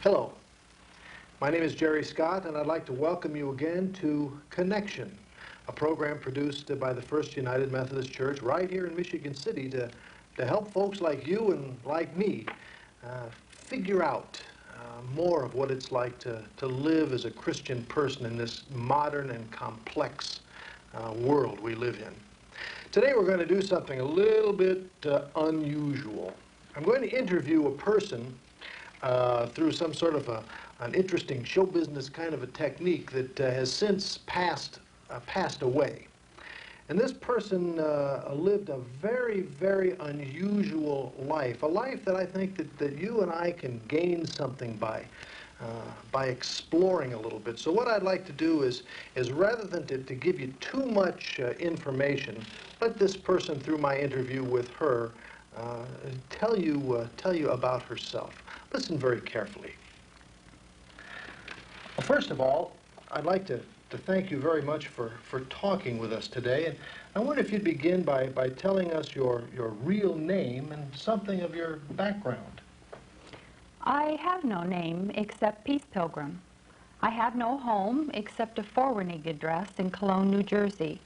Hello, my name is Jerry Scott, and I'd like to welcome you again to Connection, a program produced by the First United Methodist Church right here in Michigan City to help folks like you and like me figure out more of what it's like to live as a Christian person in this modern and complex world we live in. Today we're going to do something a little bit unusual. I'm going to interview a person through some sort of an interesting show business kind of a technique that has since passed away. And this person lived a very, very unusual life, a life that I think that you and I can gain something by exploring a little bit. So what I'd like to do is rather than to give you too much information, let this person, through my interview with her, tell you about herself. Listen very carefully. Well, first of all, I'd like to thank you very much for talking with us today. And I wonder if you'd begin by telling us your real name and something of your background. I have no name except Peace Pilgrim. I have no home except a forwarding address in Cologne, New Jersey.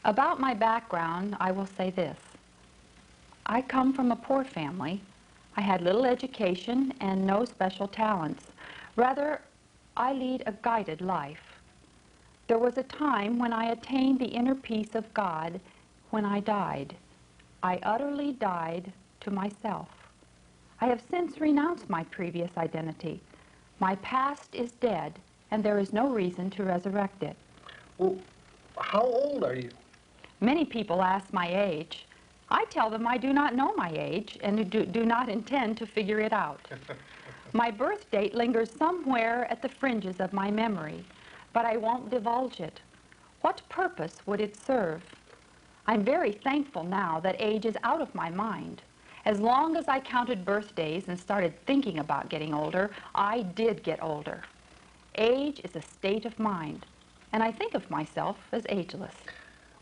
About my background, I will say this. I come from a poor family. I had little education and no special talents. Rather, I lead a guided life. There was a time when I attained the inner peace of God when I died. I utterly died to myself. I have since renounced my previous identity. My past is dead, and there is no reason to resurrect it. Well, how old are you? Many people ask my age. I tell them I do not know my age and do not intend to figure it out. My birth date lingers somewhere at the fringes of my memory, but I won't divulge it. What purpose would it serve? I'm very thankful now that age is out of my mind. As long as I counted birthdays and started thinking about getting older, I did get older. Age is a state of mind, and I think of myself as ageless.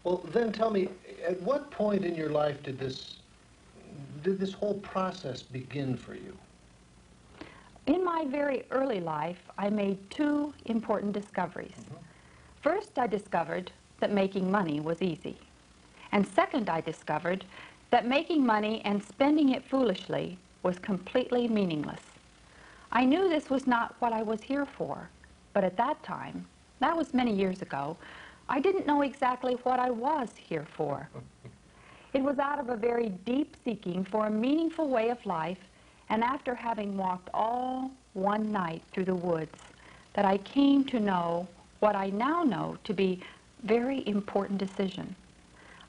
Well, then tell me, at what point in your life did this whole process begin for you? In my very early life, I made two important discoveries. First, I discovered that making money was easy. And second, I discovered that making money and spending it foolishly was completely meaningless. I knew this was not what I was here for, but at that time, that was many years ago, I didn't know exactly what I was here for. It was out of a very deep seeking for a meaningful way of life, and after having walked all one night through the woods, that I came to know what I now know to be a very important decision.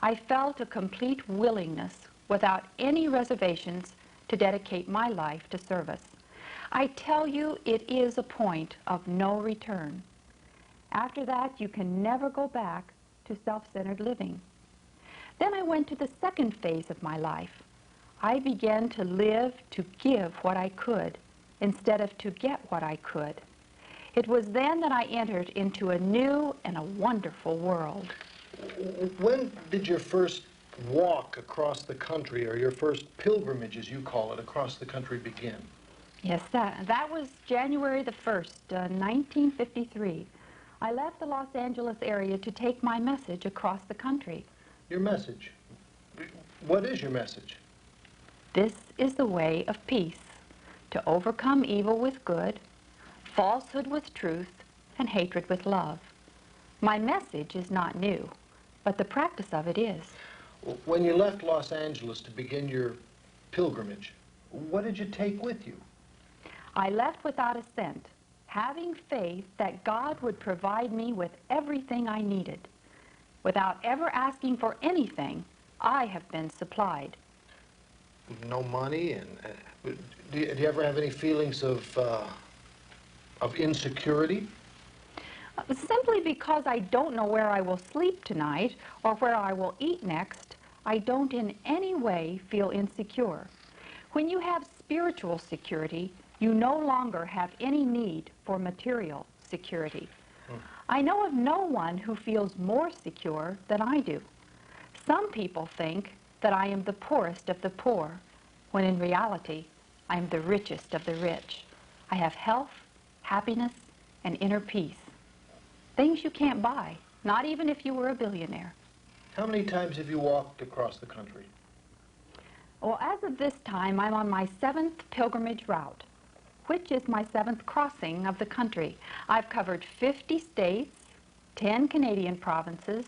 I felt a complete willingness, without any reservations, to dedicate my life to service. I tell you, it is a point of no return. After that, you can never go back to self-centered living. Then I went to the second phase of my life. I began to live to give what I could instead of to get what I could. It was then that I entered into a new and a wonderful world. When did your first walk across the country, or your first pilgrimage, as you call it, across the country begin? Yes, that was January the 1st, 1953. I left the Los Angeles area to take my message across the country. Your message? What is your message? This is the way of peace, to overcome evil with good, falsehood with truth, and hatred with love. My message is not new, but the practice of it is. When you left Los Angeles to begin your pilgrimage, what did you take with you? I left without a cent, having faith that God would provide me with everything I needed. Without ever asking for anything, I have been supplied. No money, and do you ever have any feelings of insecurity? Simply because I don't know where I will sleep tonight or where I will eat next, I don't in any way feel insecure. When you have spiritual security, you no longer have any need for material security. I know of no one who feels more secure than I do. Some people think that I am the poorest of the poor, when in reality, I am the richest of the rich. I have health, happiness, and inner peace. Things you can't buy, not even if you were a billionaire. How many times have you walked across the country? Well, as of this time, I'm on my 7th pilgrimage route, which is my 7th crossing of the country. I've covered 50 states, 10 Canadian provinces,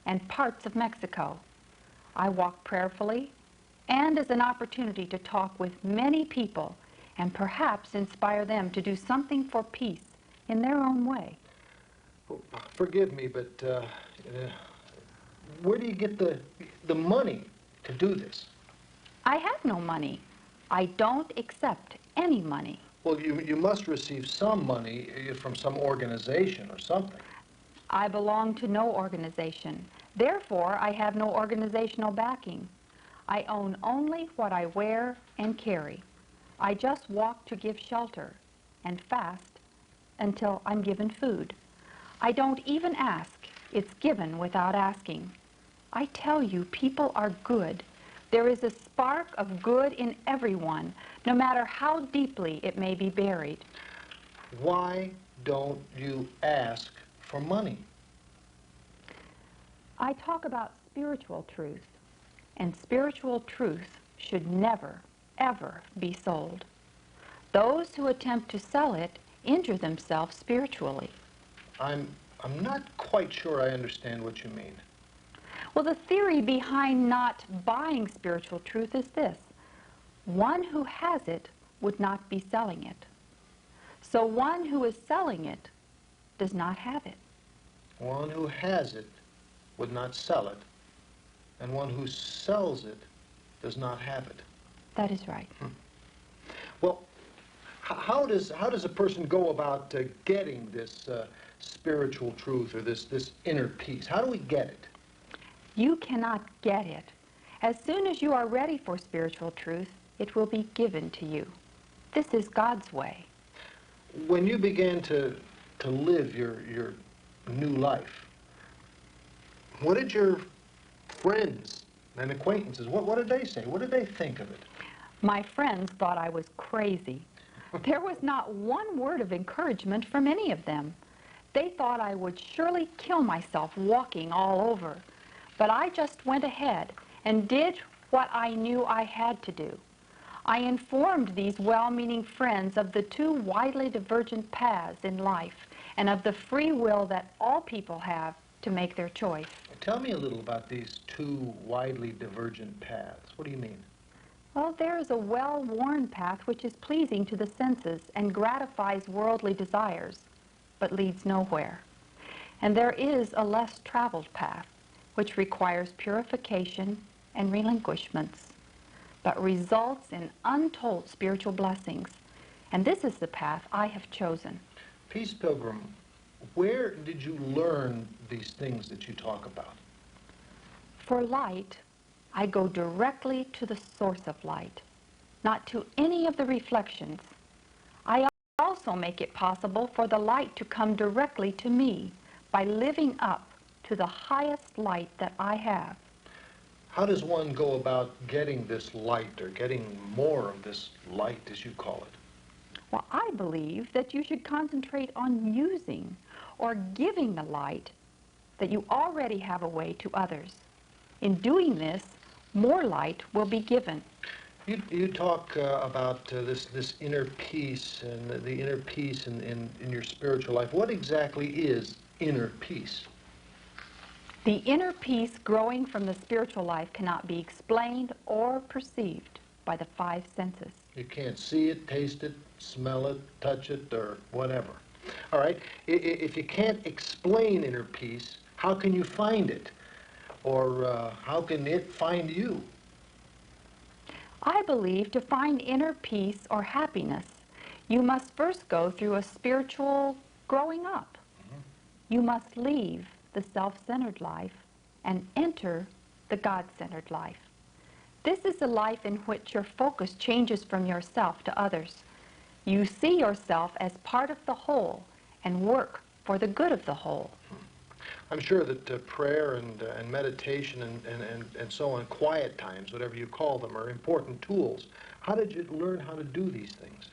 and parts of Mexico. I walk prayerfully and as an opportunity to talk with many people and perhaps inspire them to do something for peace in their own way. Forgive me, but where do you get the money to do this? I have no money. I don't accept any money. Well, you must receive some money from some organization or something. I belong to no organization. Therefore, I have no organizational backing. I own only what I wear and carry. I just walk to give shelter and fast until I'm given food. I don't even ask. It's given without asking. I tell you, people are good. There is a spark of good in everyone, no matter how deeply it may be buried. Why don't you ask for money? I talk about spiritual truth, and spiritual truth should never, ever be sold. Those who attempt to sell it injure themselves spiritually. I'm not quite sure I understand what you mean. Well, the theory behind not buying spiritual truth is this. One who has it would not be selling it. So one who is selling it does not have it. One who has it would not sell it, and one who sells it does not have it. That is right. Well, how does a person go about getting this spiritual truth or this inner peace? How do we get it? You cannot get it. As soon as you are ready for spiritual truth, it will be given to you. This is God's way. When you began to live your new life, what did your friends and acquaintances, what did they say? What did they think of it? My friends thought I was crazy. There was not one word of encouragement from any of them. They thought I would surely kill myself walking all over. But I just went ahead and did what I knew I had to do. I informed these well-meaning friends of the two widely divergent paths in life and of the free will that all people have to make their choice. Tell me a little about these two widely divergent paths. What do you mean? Well, there is a well-worn path which is pleasing to the senses and gratifies worldly desires, but leads nowhere. And there is a less traveled path which requires purification and relinquishments, but results in untold spiritual blessings. And this is the path I have chosen. Peace Pilgrim, where did you learn these things that you talk about? For light, I go directly to the source of light, not to any of the reflections. I also make it possible for the light to come directly to me by living up to the highest light that I have. How does one go about getting this light or getting more of this light, as you call it? Well, I believe that you should concentrate on using or giving the light that you already have away to others. In doing this, more light will be given. You talk about this inner peace and the inner peace in your spiritual life. What exactly is inner peace? The inner peace growing from the spiritual life cannot be explained or perceived by the five senses. You can't see it, taste it, smell it, touch it, or whatever. All right? If you can't explain inner peace, how can you find it? Or how can it find you? I believe to find inner peace or happiness, you must first go through a spiritual growing up. You must leave the self-centered life and enter the God-centered life. This is a life in which your focus changes from yourself to others. You see yourself as part of the whole and work for the good of the whole. I'm sure that prayer and meditation and so on, quiet times, whatever you call them, are important tools. How did you learn how to do these things?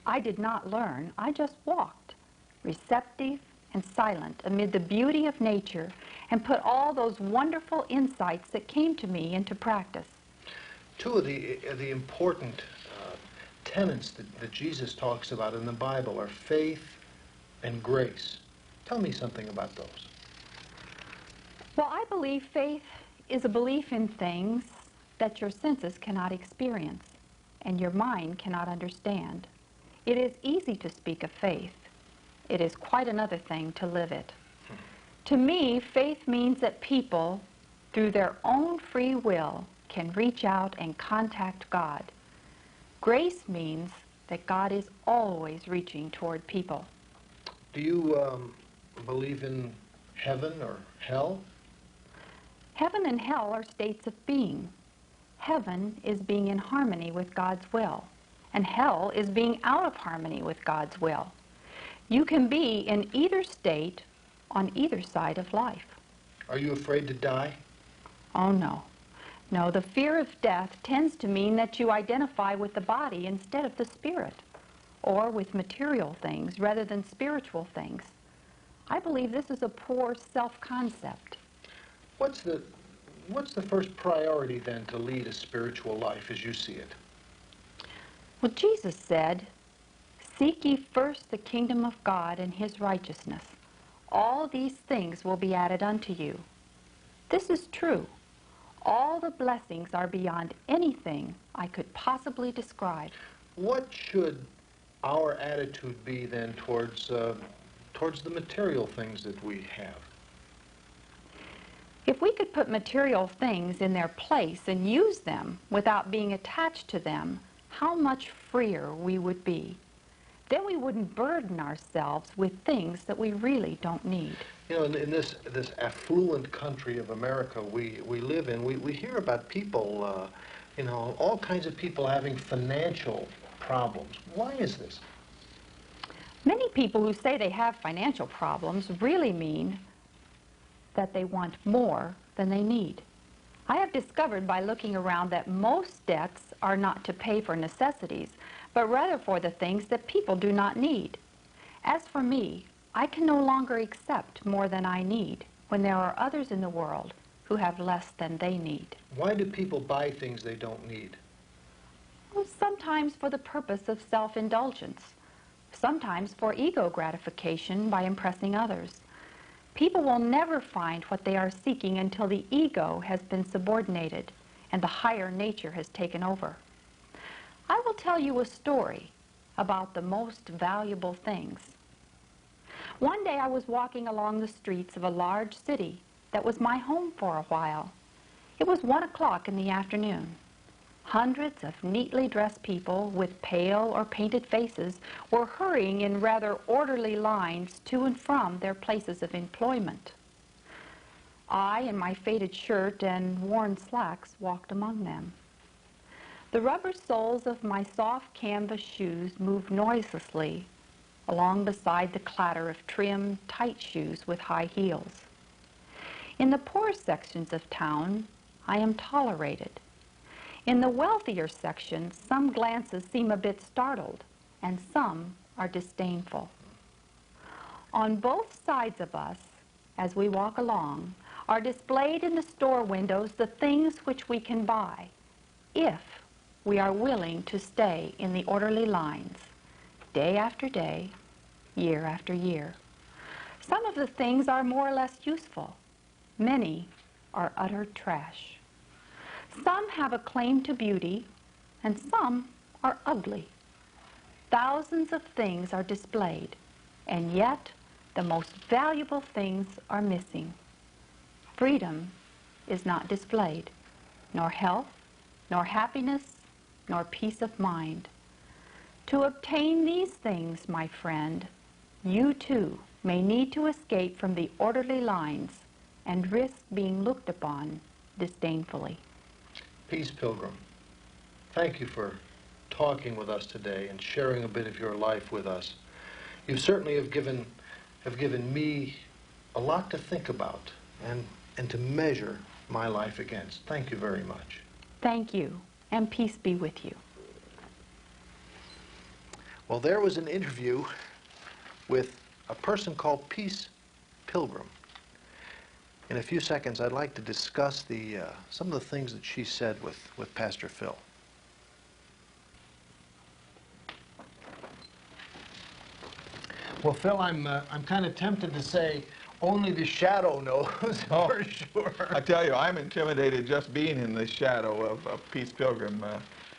I did not learn, I just walked, receptive and silent amid the beauty of nature, and put all those wonderful insights that came to me into practice. Two of the important tenets that Jesus talks about in the Bible are faith and grace. Tell me something about those. Well, I believe faith is a belief in things that your senses cannot experience and your mind cannot understand. It is easy to speak of faith. It is quite another thing to live it. To me, faith means that people, through their own free will, can reach out and contact God. Grace means that God is always reaching toward people. Do you believe in heaven or hell? Heaven and hell are states of being. Heaven is being in harmony with God's will, and hell is being out of harmony with God's will. You can be in either state on either side of life. Are you afraid to die? Oh, no. No, the fear of death tends to mean that you identify with the body instead of the spirit, or with material things rather than spiritual things. I believe this is a poor self-concept. What's the first priority then to lead a spiritual life as you see it? Well, Jesus said, "Seek ye first the kingdom of God and his righteousness. All these things will be added unto you." This is true. All the blessings are beyond anything I could possibly describe. What should our attitude be then towards the material things that we have? If we could put material things in their place and use them without being attached to them, how much freer we would be. Then we wouldn't burden ourselves with things that we really don't need. You know, in this affluent country of America we live in, we hear about people, you know, all kinds of people having financial problems. Why is this? Many people who say they have financial problems really mean that they want more than they need. I have discovered by looking around that most debts are not to pay for necessities, but rather for the things that people do not need. As for me, I can no longer accept more than I need when there are others in the world who have less than they need. Why do people buy things they don't need? Well, sometimes for the purpose of self-indulgence, sometimes for ego gratification by impressing others. People will never find what they are seeking until the ego has been subordinated and the higher nature has taken over. I will tell you a story about the most valuable things. One day I was walking along the streets of a large city that was my home for a while. It was 1 o'clock in the afternoon. Hundreds of neatly dressed people with pale or painted faces were hurrying in rather orderly lines to and from their places of employment. I, in my faded shirt and worn slacks, walked among them. The rubber soles of my soft canvas shoes moved noiselessly along beside the clatter of trim, tight shoes with high heels. In the poor sections of town, I am tolerated. In the wealthier sections, some glances seem a bit startled, and some are disdainful. On both sides of us, as we walk along, are displayed in the store windows the things which we can buy, if we are willing to stay in the orderly lines, day after day, year after year. Some of the things are more or less useful. Many are utter trash. Some have a claim to beauty, and some are ugly. Thousands of things are displayed, and yet the most valuable things are missing. Freedom is not displayed, nor health, nor happiness, nor peace of mind. To obtain these things, my friend, you too may need to escape from the orderly lines and risk being looked upon disdainfully. Peace, Pilgrim. Thank you for talking with us today and sharing a bit of your life with us. You certainly have given me a lot to think about and to measure my life against. Thank you very much. Thank you, and peace be with you. Well, there was an interview with a person called Pilgrim. In a few seconds, I'd like to discuss some of the things that she said with Pastor Phil. Well, Phil, I'm kind of tempted to say only the shadow knows for sure. I tell you, I'm intimidated just being in the shadow of Peace Pilgrim.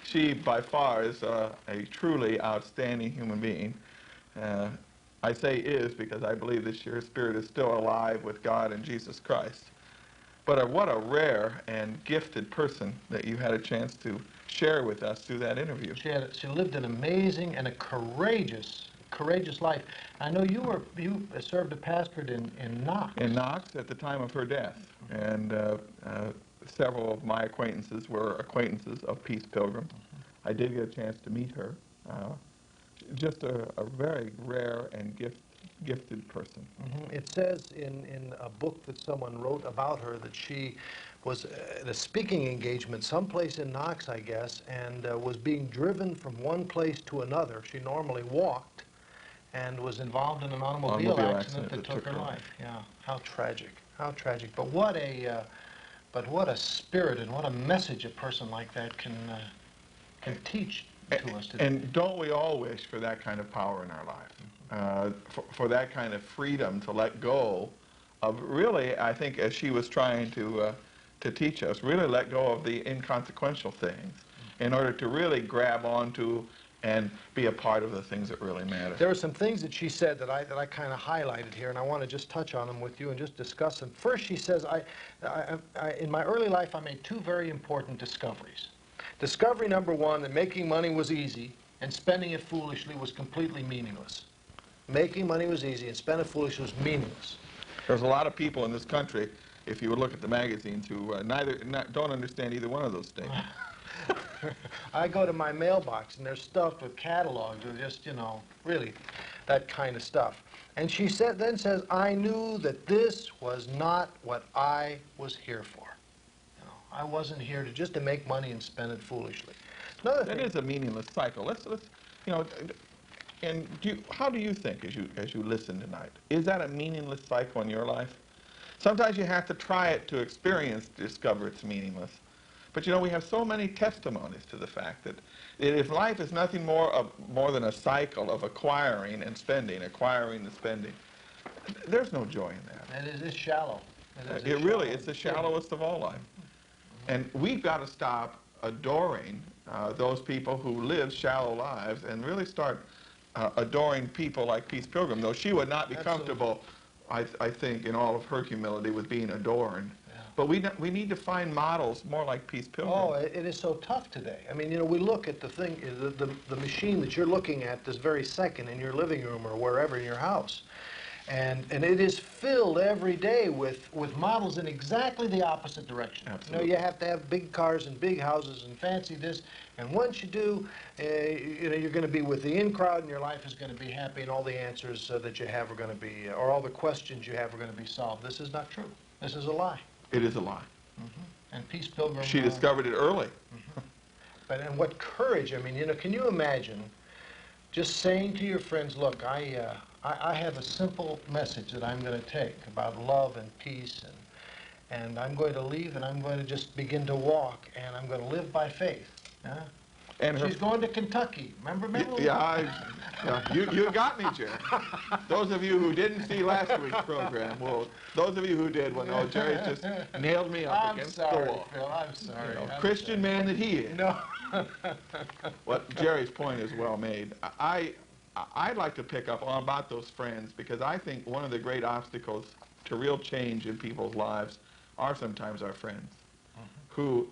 She, by far, is a truly outstanding human being. I say is because I believe that her spirit is still alive with God and Jesus Christ. But what a rare and gifted person that you had a chance to share with us through that interview. She lived an amazing and a courageous life. I know you served a pastorate in Knox. In Knox at the time of her death. And several of my acquaintances were acquaintances of Peace Pilgrim. I did get a chance to meet her. Just a very rare and gifted person. It says in a book that someone wrote about her that she was at a speaking engagement someplace in Knox, I guess, and was being driven from one place to another. She normally walked and was involved in an automobile accident that took her life. Yeah, how tragic, how tragic. But what a spirit and what a message a person like that can teach to us today. And don't we all wish for that kind of power in our life? For that kind of freedom to let go of, really, I think, as she was trying to teach us, really let go of the inconsequential things in order to really grab onto and be a part of the things that really matter. There are some things that she said that I kind of highlighted here, and I want to just touch on them with you and just discuss them. First, she says, in my early life, I made two very important discoveries. Discovery number one, that making money was easy and spending it foolishly was completely meaningless. Making money was easy and spending it foolishly was meaningless. There's a lot of people in this country, if you would look at the magazines, who don't understand either one of those statements. I go to my mailbox and there's stuff with catalogs with just, really that kind of stuff. And she then says, I knew that this was not what I was here for. I wasn't here just to make money and spend it foolishly. That is a meaningless cycle. And how do you think as you listen tonight? Is that a meaningless cycle in your life? Sometimes you have to try it to discover it's meaningless. But we have so many testimonies to the fact that if life is nothing more than a cycle of acquiring and spending, there's no joy in that. And it is shallow. It's the shallowest of all life. And we've got to stop adoring those people who live shallow lives and really start adoring people like Peace Pilgrim, though she would not be comfortable, I think, in all of her humility with being adored. But we need to find models more like Peace Pilgrim. Oh, it is so tough today. I mean, we look at the thing, the machine that you're looking at this very second in your living room or wherever in your house. And it is filled every day with models in exactly the opposite direction. Absolutely. You have to have big cars and big houses and fancy this. And once you do, you're going to be with the in crowd and your life is going to be happy and all the answers that you have are going to be, or all the questions you have are going to be solved. This is not true. This is a lie. It is a lie. And Peace Pilgrim... She discovered it early. And what courage. I mean, can you imagine just saying to your friends, look, I have a simple message that I'm going to take about love and peace, and I'm going to leave and I'm going to just begin to walk, and I'm going to live by faith. And she's going to Kentucky. Remember? Yeah, you got me, Jerry. Those of you who didn't see last week's program, those of you who did will know Jerry just nailed me up against the wall. Phil, I'm sorry. Christian man that he is. No. What Jerry's point is well made. I'd like to pick up on about those friends because I think one of the great obstacles to real change in people's lives are sometimes our friends who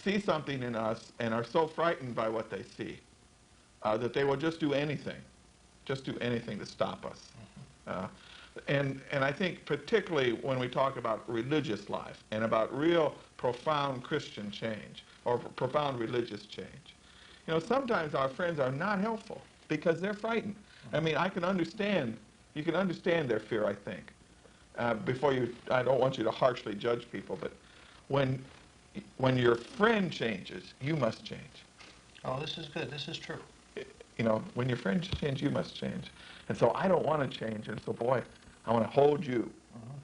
see something in us and are so frightened by what they see that they will just do anything to stop us. And I think particularly when we talk about religious life and about real profound Christian change or profound religious change, sometimes our friends are not helpful because they're frightened. I mean, you can understand their fear, I think. I don't want you to harshly judge people, but when your friend changes, you must change. Oh, this is good. This is true. you know, when your friends change, you must change. And so I don't want to change. And so, boy, I want to hold you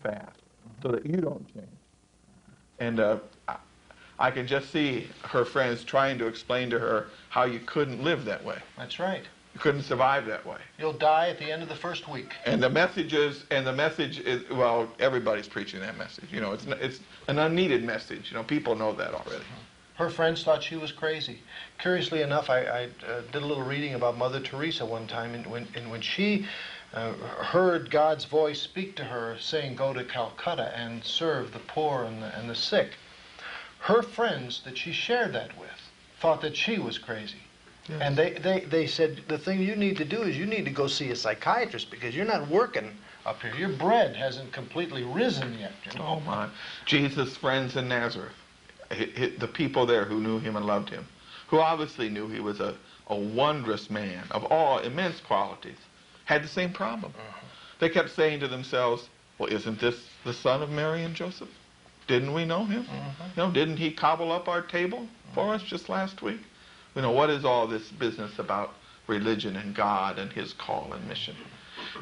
fast so that you don't change. And I can just see her friends trying to explain to her how you couldn't live that way. That's right. You couldn't survive that way. You'll die at the end of the first week. And the message is, well, everybody's preaching that message. You know, it's an unneeded message. You know, people know that already. Her friends thought she was crazy. Curiously enough, I did a little reading about Mother Teresa one time, and when she heard God's voice speak to her, saying, "Go to Calcutta and serve the poor and the sick," her friends that she shared that with thought that she was crazy. Yes. And they said, the thing you need to do is you need to go see a psychiatrist because you're not working up here. Your bread hasn't completely risen yet. You know? Oh, my. Jesus' friends in Nazareth, the people there who knew him and loved him, who obviously knew he was a wondrous man of all immense qualities, had the same problem. They kept saying to themselves, well, isn't this the son of Mary and Joseph? Didn't we know him? You know, didn't he cobble up our table for us just last week? You know, what is all this business about religion and God and his call and mission?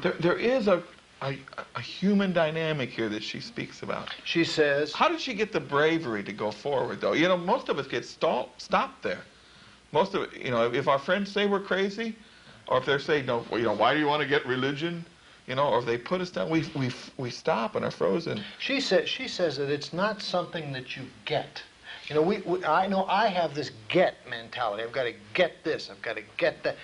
There is a human dynamic here that she speaks about. She says... How did she get the bravery to go forward, though? You know, most of us get stopped there. Most of it, you know, if our friends say we're crazy, or if they're saying, no, well, you know, why do you want to get religion? You know, or if they put us down, we stop and are frozen. She says that it's not something that you get. You know, I know I have this get mentality. I've got to get this. I've got to get that.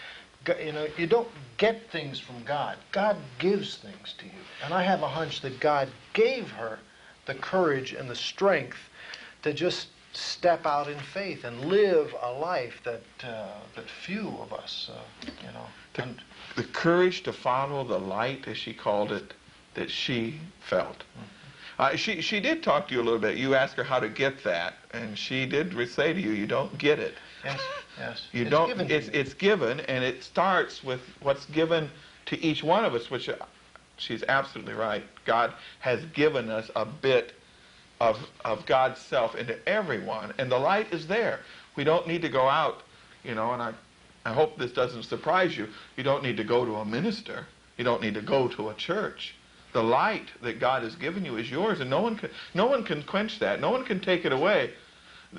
You know, you don't get things from God. God gives things to you. And I have a hunch that God gave her the courage and the strength to just step out in faith and live a life that few of us, you know. The courage to follow the light, as she called it, that she felt. She did talk to you a little bit. You asked her how to get that, and she did say to you, you don't get it. Yes, yes. You don't. It's given, and it starts with what's given to each one of us, which she's absolutely right. God has given us a bit of God's self into everyone, and the light is there. We don't need to go out, you know, and I hope this doesn't surprise you. You don't need to go to a minister. You don't need to go to a church. The light that God has given you is yours, and no one can quench that. No one can take it away.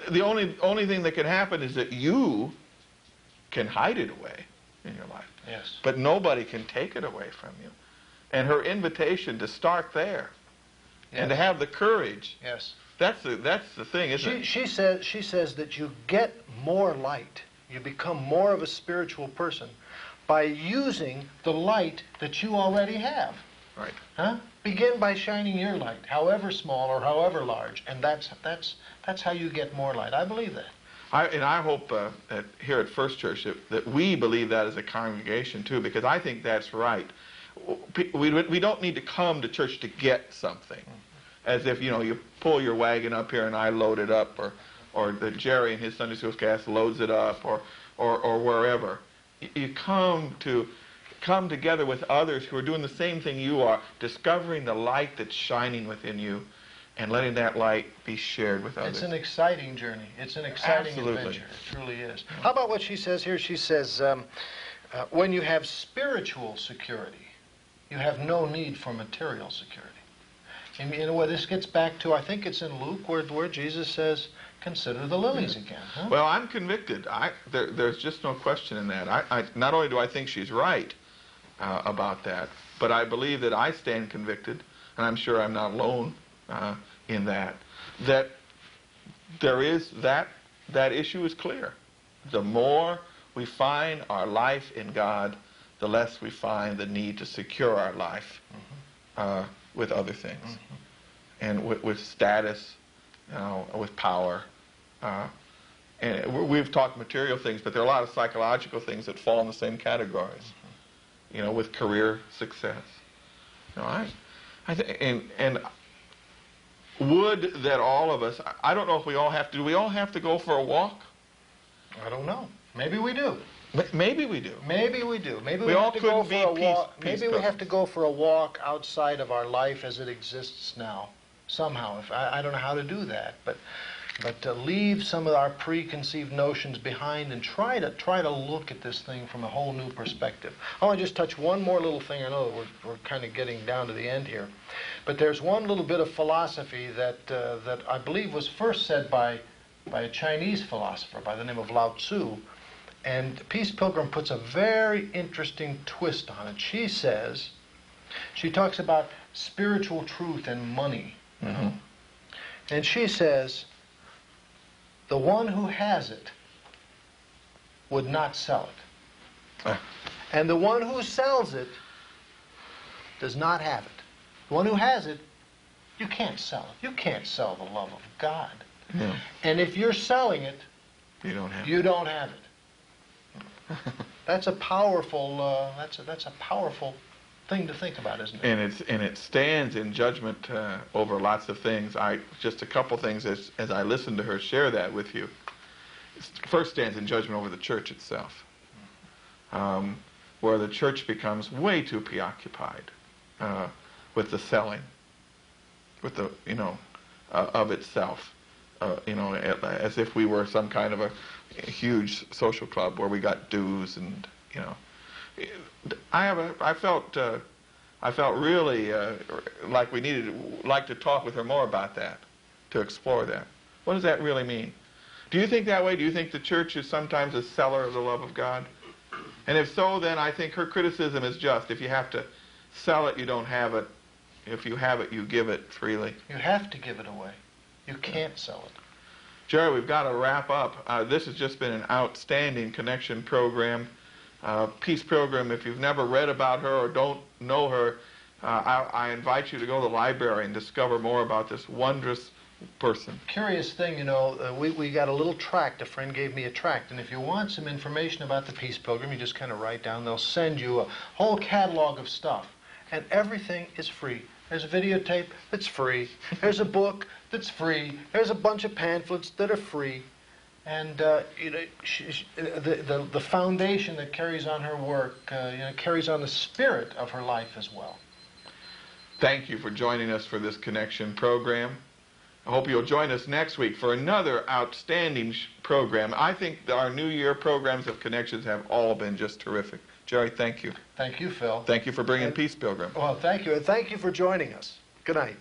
The only thing that can happen is that you can hide it away in your life. Yes. But nobody can take it away from you. And her invitation to start there, yes, and to have the courage. Yes. That's the thing, isn't it? She says that you get more light. You become more of a spiritual person by using the light that you already have. Right. Huh? Begin by shining your light, however small or however large, and that's how you get more light. I believe that. I hope that here at First Church that we believe that as a congregation too, because I think that's right. We don't need to come to church to get something, as if, you know, you pull your wagon up here and I load it up, or that Jerry in his Sunday school class loads it up, or wherever. You come together with others who are doing the same thing you are, discovering the light that's shining within you, and letting that light be shared with others. It's an exciting journey. It's an exciting adventure. It truly is. How about what she says here? She says, when you have spiritual security, you have no need for material security. And you know what this gets back to? I think it's in Luke where Jesus says, consider the lilies again. Huh? Well, I'm convicted. There's just no question in that. I not only do I think she's right about that, but I believe that I stand convicted, and I'm sure I'm not alone in that there is that issue is clear. The more we find our life in God, the less we find the need to secure our life with other things, and with status, you know, with power. And we've talked material things, but there are a lot of psychological things that fall in the same categories. You know, with career success. You know, and would that all of us, I don't know if we all have to, do we all have to go for a walk? I don't know. Maybe we do. Maybe we do. Maybe we do. Maybe we we all have to go couldn't for a be walk. peace Maybe we have to go for a walk outside of our life as it exists now. Somehow, I don't know how to do that, but but leave some of our preconceived notions behind and try to look at this thing from a whole new perspective. I want to just touch one more little thing. I know that we're kind of getting down to the end here, but there's one little bit of philosophy that that I believe was first said by a Chinese philosopher by the name of Lao Tzu, and Peace Pilgrim puts a very interesting twist on it. She talks about spiritual truth and money, and she says, the one who has it would not sell it. And the one who sells it does not have it. The one who has it, you can't sell it. You can't sell the love of God. No. And if you're selling it, You don't have you don't have it. That's a powerful. That's a powerful thing to think about, isn't it? And it stands in judgment over lots of things. Just a couple things as I listened to her share that with you. First, stands in judgment over the church itself, where the church becomes way too preoccupied with the selling, with the of itself, as if we were some kind of a huge social club where we got dues and I felt really like we like to talk with her more about that, to explore that. What does that really mean? Do you think that way? Do you think the church is sometimes a seller of the love of God? And if so, then I think her criticism is just. If you have to sell it, you don't have it. If you have it, you give it freely. You have to give it away. You can't sell it. Jerry, we've got to wrap up. This has just been an outstanding connection program. Peace Pilgrim, if you've never read about her or don't know her, I invite you to go to the library and discover more about this wondrous person. Curious thing, we got a little tract. A friend gave me a tract, and if you want some information about the Peace Pilgrim, you just kind of write down. They'll send you a whole catalog of stuff, and everything is free. There's a videotape that's free. There's a book that's free. There's a bunch of pamphlets that are free. And the foundation that carries on her work, carries on the spirit of her life as well. Thank you for joining us for this connection program. I hope you'll join us next week for another outstanding program. I think our New Year programs of Connections have all been just terrific. Jerry, thank you. Thank you, Phil. Thank you for bringing Peace Pilgrim. Well, thank you. And thank you for joining us. Good night.